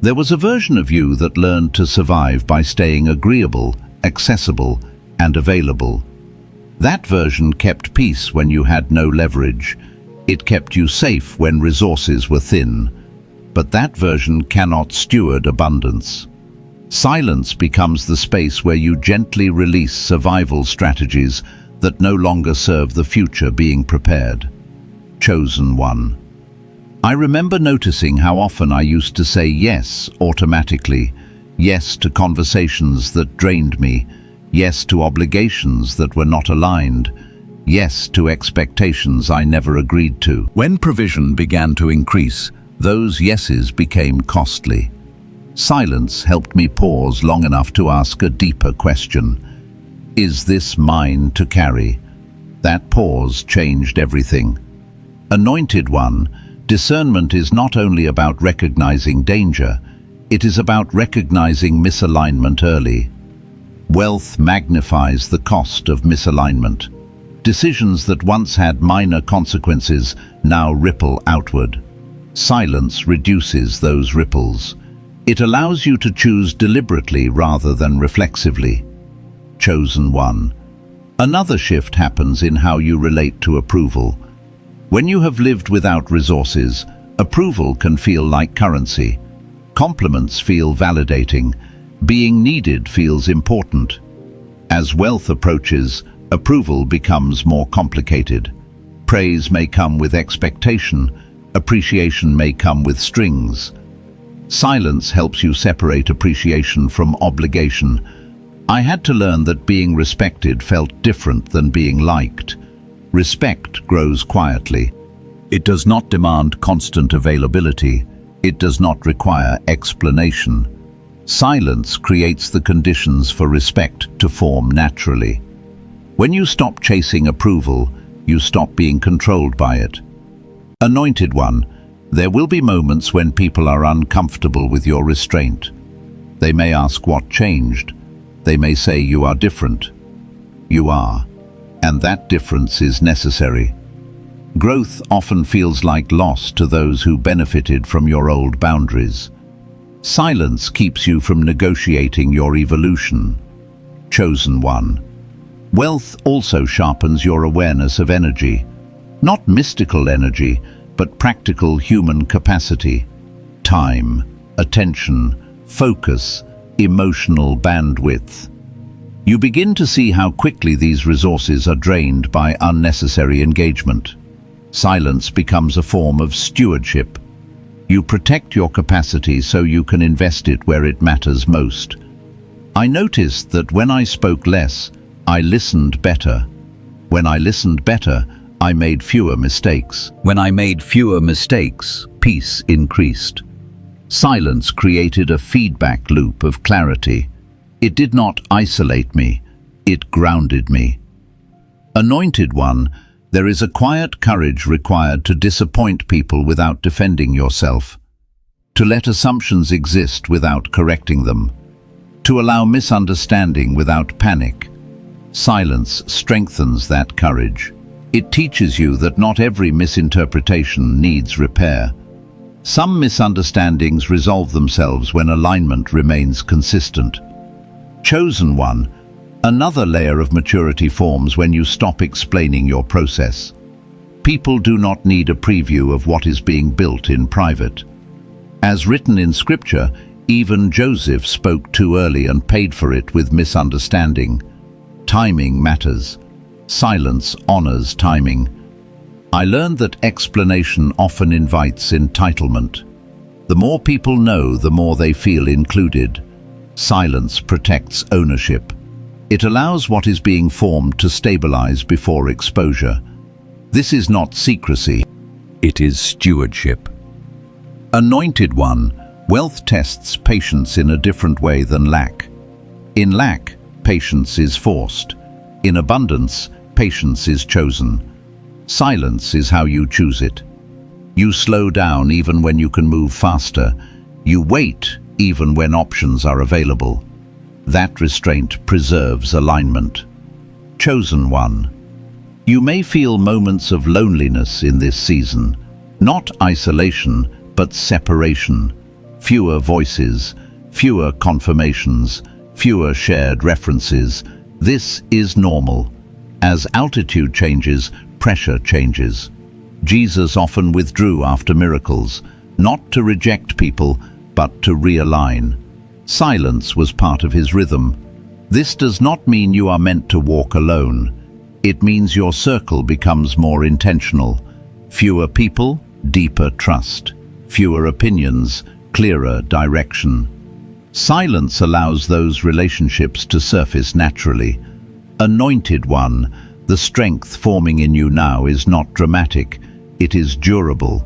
There was a version of you that learned to survive by staying agreeable, accessible, and available. That version kept peace when you had no leverage. It kept you safe when resources were thin. But that version cannot steward abundance. Silence becomes the space where you gently release survival strategies that no longer serve the future being prepared. Chosen One. I remember noticing how often I used to say yes automatically, yes to conversations that drained me, yes to obligations that were not aligned, yes to expectations I never agreed to. When provision began to increase, those yeses became costly. Silence helped me pause long enough to ask a deeper question. Is this mine to carry? That pause changed everything. Anointed One, discernment is not only about recognizing danger, it is about recognizing misalignment early. Wealth magnifies the cost of misalignment. Decisions that once had minor consequences now ripple outward. Silence reduces those ripples. It allows you to choose deliberately rather than reflexively. Chosen One. Another shift happens in how you relate to approval. When you have lived without resources, approval can feel like currency. Compliments feel validating. Being needed feels important. As wealth approaches, approval becomes more complicated. Praise may come with expectation. Appreciation may come with strings. Silence helps you separate appreciation from obligation. I had to learn that being respected felt different than being liked. Respect grows quietly. It does not demand constant availability. It does not require explanation. Silence creates the conditions for respect to form naturally. When you stop chasing approval, you stop being controlled by it. Anointed One. There will be moments when people are uncomfortable with your restraint. They may ask what changed. They may say you are different. You are, and that difference is necessary. Growth often feels like loss to those who benefited from your old boundaries. Silence keeps you from negotiating your evolution. Chosen One. Wealth also sharpens your awareness of energy. Not mystical energy, but practical human capacity. Time, attention, focus, emotional bandwidth. You begin to see how quickly these resources are drained by unnecessary engagement. Silence becomes a form of stewardship. You protect your capacity so you can invest it where it matters most. I noticed that when I spoke less, I listened better. When I listened better, I made fewer mistakes. When I made fewer mistakes, peace increased. Silence created a feedback loop of clarity. It did not isolate me, it grounded me. Anointed One, there is a quiet courage required to disappoint people without defending yourself, to let assumptions exist without correcting them, to allow misunderstanding without panic. Silence strengthens that courage. It teaches you that not every misinterpretation needs repair. Some misunderstandings resolve themselves when alignment remains consistent. Chosen One. Another layer of maturity forms when you stop explaining your process. People do not need a preview of what is being built in private. As written in Scripture, even Joseph spoke too early and paid for it with misunderstanding. Timing matters. Silence honors timing. I learned that explanation often invites entitlement. The more people know, the more they feel included. Silence protects ownership. It allows what is being formed to stabilize before exposure. This is not secrecy. It is stewardship. Anointed One. Wealth tests patience in a different way than lack. In lack, patience is forced. In abundance, patience is chosen. Silence is how you choose it. You slow down even when you can move faster. You wait even when options are available. That restraint preserves alignment. Chosen One. You may feel moments of loneliness in this season, not isolation, but separation. Fewer voices, fewer confirmations, fewer shared references. This is normal. As altitude changes, pressure changes. Jesus often withdrew after miracles, not to reject people, but to realign. Silence was part of his rhythm. This does not mean you are meant to walk alone. It means your circle becomes more intentional. Fewer people, deeper trust. Fewer opinions, clearer direction. Silence allows those relationships to surface naturally. Anointed one, the strength forming in you now is not dramatic, it is durable.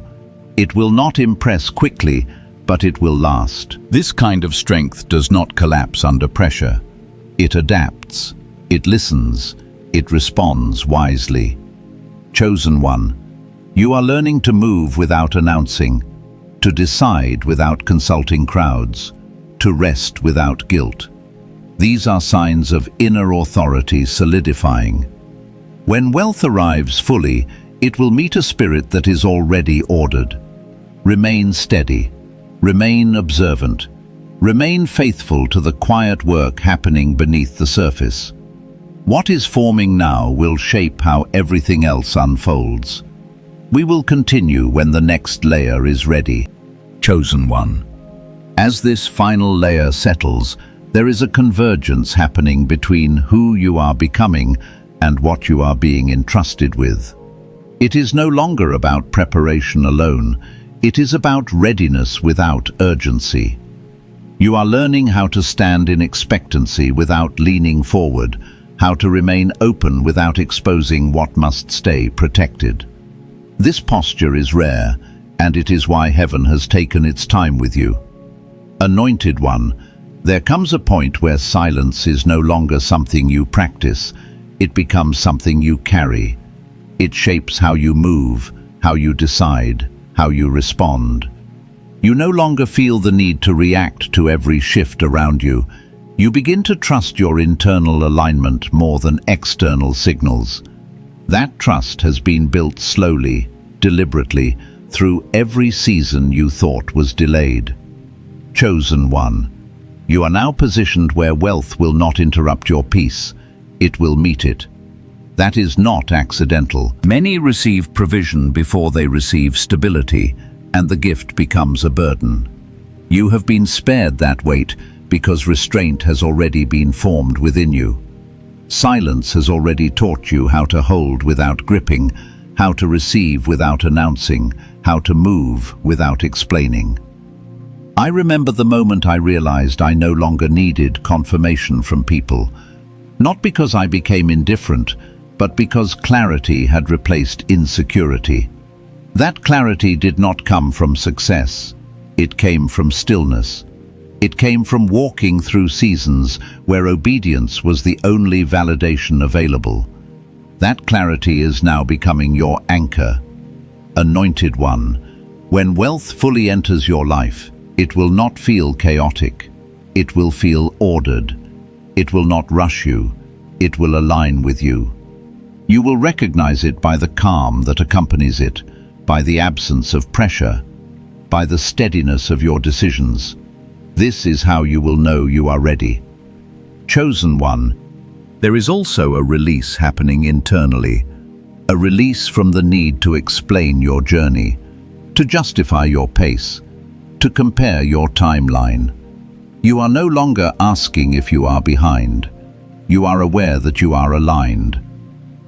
It will not impress quickly, but it will last. This kind of strength does not collapse under pressure. It adapts, it listens, it responds wisely. Chosen one, you are learning to move without announcing, to decide without consulting crowds, to rest without guilt. These are signs of inner authority solidifying. When wealth arrives fully, it will meet a spirit that is already ordered. Remain steady, remain observant, remain faithful to the quiet work happening beneath the surface. What is forming now will shape how everything else unfolds. We will continue when the next layer is ready. Chosen one. As this final layer settles, there is a convergence happening between who you are becoming and what you are being entrusted with. It is no longer about preparation alone. It is about readiness without urgency. You are learning how to stand in expectancy without leaning forward, how to remain open without exposing what must stay protected. This posture is rare, and it is why heaven has taken its time with you. Anointed one, there comes a point where silence is no longer something you practice, it becomes something you carry. It shapes how you move, how you decide, how you respond. You no longer feel the need to react to every shift around you. You begin to trust your internal alignment more than external signals. That trust has been built slowly, deliberately, through every season you thought was delayed. Chosen one, you are now positioned where wealth will not interrupt your peace. It will meet it. That is not accidental. Many receive provision before they receive stability, and the gift becomes a burden. You have been spared that weight because restraint has already been formed within you. Silence has already taught you how to hold without gripping, how to receive without announcing, how to move without explaining. I remember the moment I realized I no longer needed confirmation from people, not because I became indifferent, but because clarity had replaced insecurity. That clarity did not come from success. It came from stillness. It came from walking through seasons where obedience was the only validation available. That clarity is now becoming your anchor. Anointed one, when wealth fully enters your life, it will not feel chaotic. It will feel ordered. It will not rush you. It will align with you. You will recognize it by the calm that accompanies it, by the absence of pressure, by the steadiness of your decisions. This is how you will know you are ready. Chosen one, there is also a release happening internally, a release from the need to explain your journey, to justify your pace, to compare your timeline. You are no longer asking if you are behind. You are aware that you are aligned.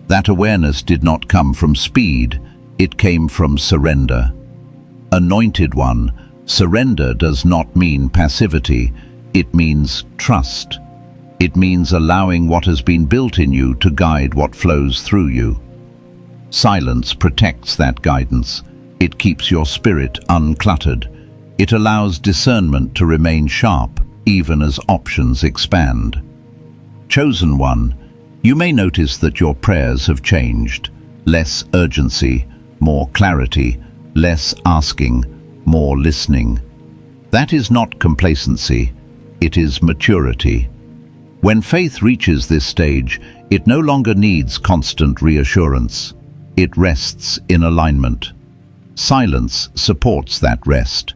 That awareness did not come from speed, it came from surrender. Anointed one, surrender does not mean passivity, it means trust. It means allowing what has been built in you to guide what flows through you. Silence protects that guidance. It keeps your spirit uncluttered. It allows discernment to remain sharp, even as options expand. Chosen one, you may notice that your prayers have changed. Less urgency, more clarity, less asking, more listening. That is not complacency, it is maturity. When faith reaches this stage, It no longer needs constant reassurance. It rests in alignment. Silence supports that rest.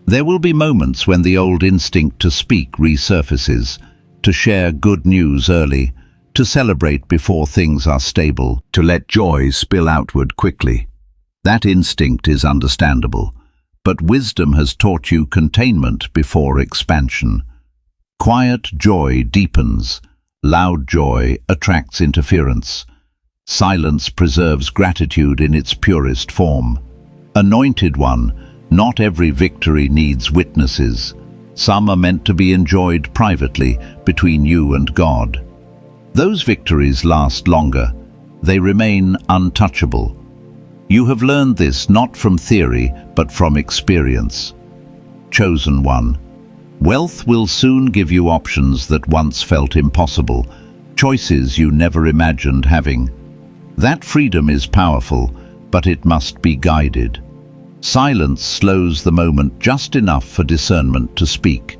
There will be moments when the old instinct to speak resurfaces, to share good news early, to celebrate before things are stable, to let joy spill outward quickly. That instinct is understandable, but wisdom has taught you containment before expansion. Quiet joy deepens, loud joy attracts interference. Silence preserves gratitude in its purest form. Anointed one, not every victory needs witnesses. Some are meant to be enjoyed privately between you and God. Those victories last longer. They remain untouchable. You have learned this not from theory, but from experience. Chosen one. Wealth will soon give you options that once felt impossible, choices you never imagined having. That freedom is powerful, but it must be guided. Silence slows the moment just enough for discernment to speak.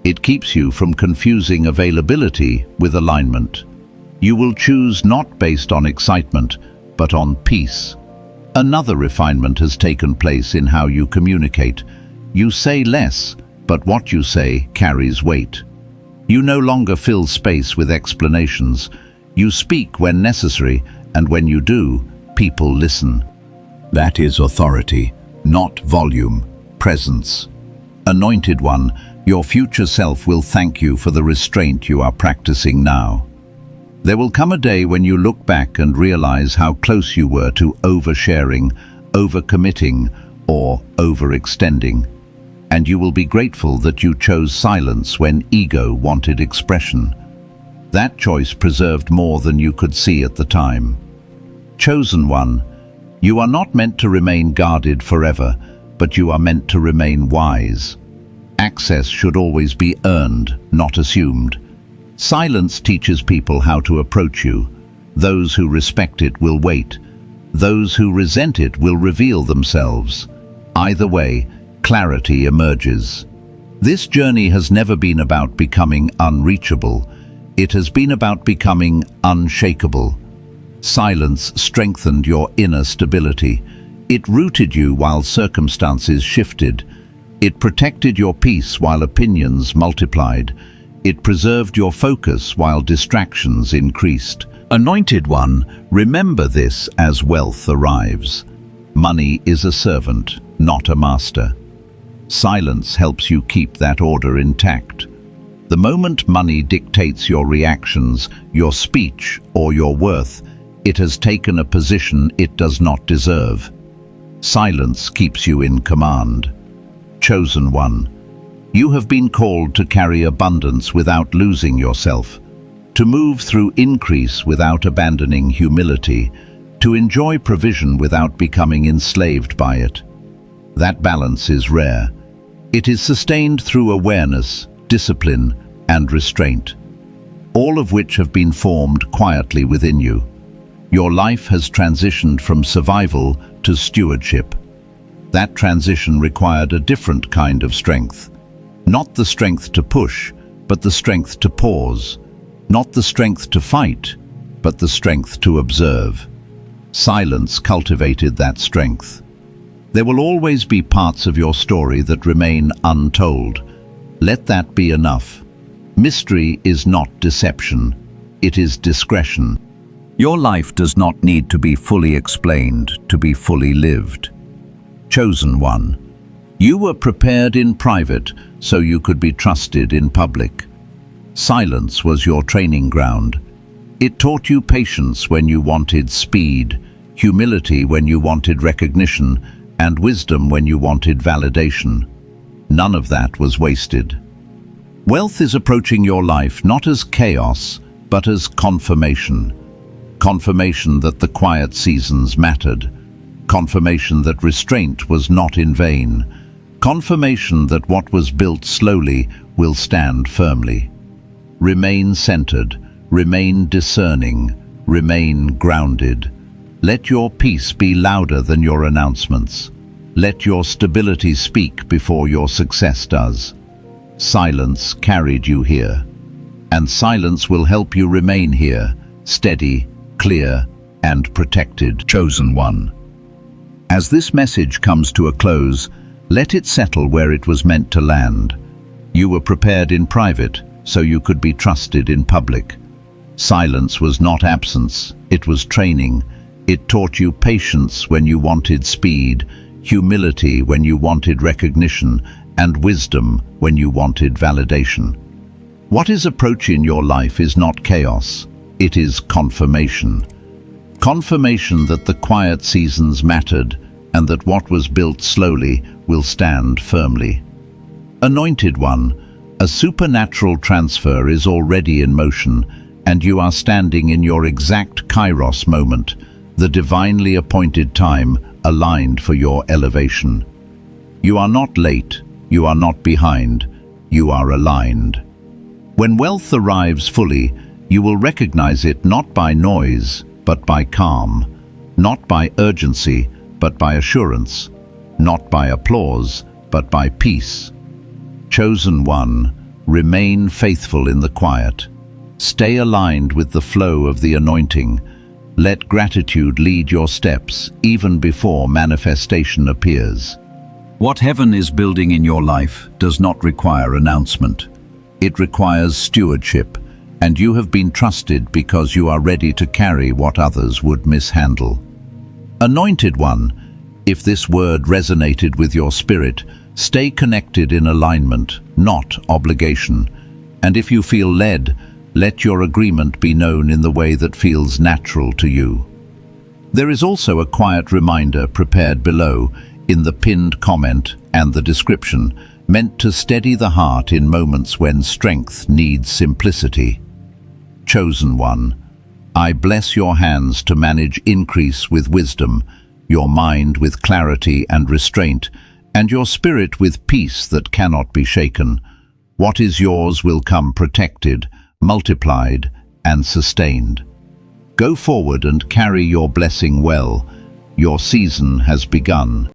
It keeps you from confusing availability with alignment. You will choose not based on excitement, but on peace. Another refinement has taken place in how you communicate. You say less, but what you say carries weight. You no longer fill space with explanations. You speak when necessary, and when you do, people listen. That is authority, not volume, presence. Anointed one, your future self will thank you for the restraint you are practicing now. There will come a day when you look back and realize how close you were to oversharing, overcommitting, or overextending. And you will be grateful that you chose silence when ego wanted expression. That choice preserved more than you could see at the time. Chosen one, you are not meant to remain guarded forever, but you are meant to remain wise. Access should always be earned, not assumed. Silence teaches people how to approach you. Those who respect it will wait. Those who resent it will reveal themselves. Either way, clarity emerges. This journey has never been about becoming unreachable. It has been about becoming unshakable. Silence strengthened your inner stability. It rooted you while circumstances shifted. It protected your peace while opinions multiplied. It preserved your focus while distractions increased. Anointed one, remember this as wealth arrives. Money is a servant, not a master. Silence helps you keep that order intact. The moment money dictates your reactions, your speech, or your worth, it has taken a position it does not deserve. Silence keeps you in command. Chosen one, you have been called to carry abundance without losing yourself, to move through increase without abandoning humility, to enjoy provision without becoming enslaved by it. That balance is rare. It is sustained through awareness, discipline, and restraint, all of which have been formed quietly within you. Your life has transitioned from survival to stewardship. That transition required a different kind of strength. Not the strength to push, but the strength to pause. Not the strength to fight, but the strength to observe. Silence cultivated that strength. There will always be parts of your story that remain untold. Let that be enough. Mystery is not deception. It is discretion. Your life does not need to be fully explained to be fully lived. Chosen one, you were prepared in private so you could be trusted in public. Silence was your training ground. It taught you patience when you wanted speed, humility when you wanted recognition, and wisdom when you wanted validation. None of that was wasted. Wealth is approaching your life not as chaos, but as confirmation. Confirmation that the quiet seasons mattered. Confirmation that restraint was not in vain. Confirmation that what was built slowly will stand firmly. Remain centered, remain discerning, remain grounded. Let your peace be louder than your announcements. Let your stability speak before your success does. Silence carried you here, and silence will help you remain here, steady, clear, and protected. Chosen one. As this message comes to a close, let it settle where it was meant to land. You were prepared in private, so you could be trusted in public. Silence was not absence, it was training. It taught you patience when you wanted speed, humility when you wanted recognition, and wisdom when you wanted validation. What is approaching your life is not chaos, it is confirmation. Confirmation that the quiet seasons mattered and that what was built slowly will stand firmly. Anointed one, a supernatural transfer is already in motion, and you are standing in your exact Kairos moment, the divinely appointed time aligned for your elevation. You are not late, you are not behind, you are aligned. When wealth arrives fully, you will recognize it not by noise, but by calm, not by urgency, but by assurance, not by applause, but by peace. Chosen one, remain faithful in the quiet. Stay aligned with the flow of the anointing. Let gratitude lead your steps, even before manifestation appears. What heaven is building in your life does not require announcement. It requires stewardship, and you have been trusted because you are ready to carry what others would mishandle. Anointed one, if this word resonated with your spirit, stay connected in alignment, not obligation. And if you feel led, let your agreement be known in the way that feels natural to you. There is also a quiet reminder prepared below in the pinned comment and the description, meant to steady the heart in moments when strength needs simplicity. Chosen one, I bless your hands to manage increase with wisdom, your mind with clarity and restraint, and your spirit with peace that cannot be shaken. What is yours will come protected, multiplied, and sustained. Go forward and carry your blessing well. Your season has begun.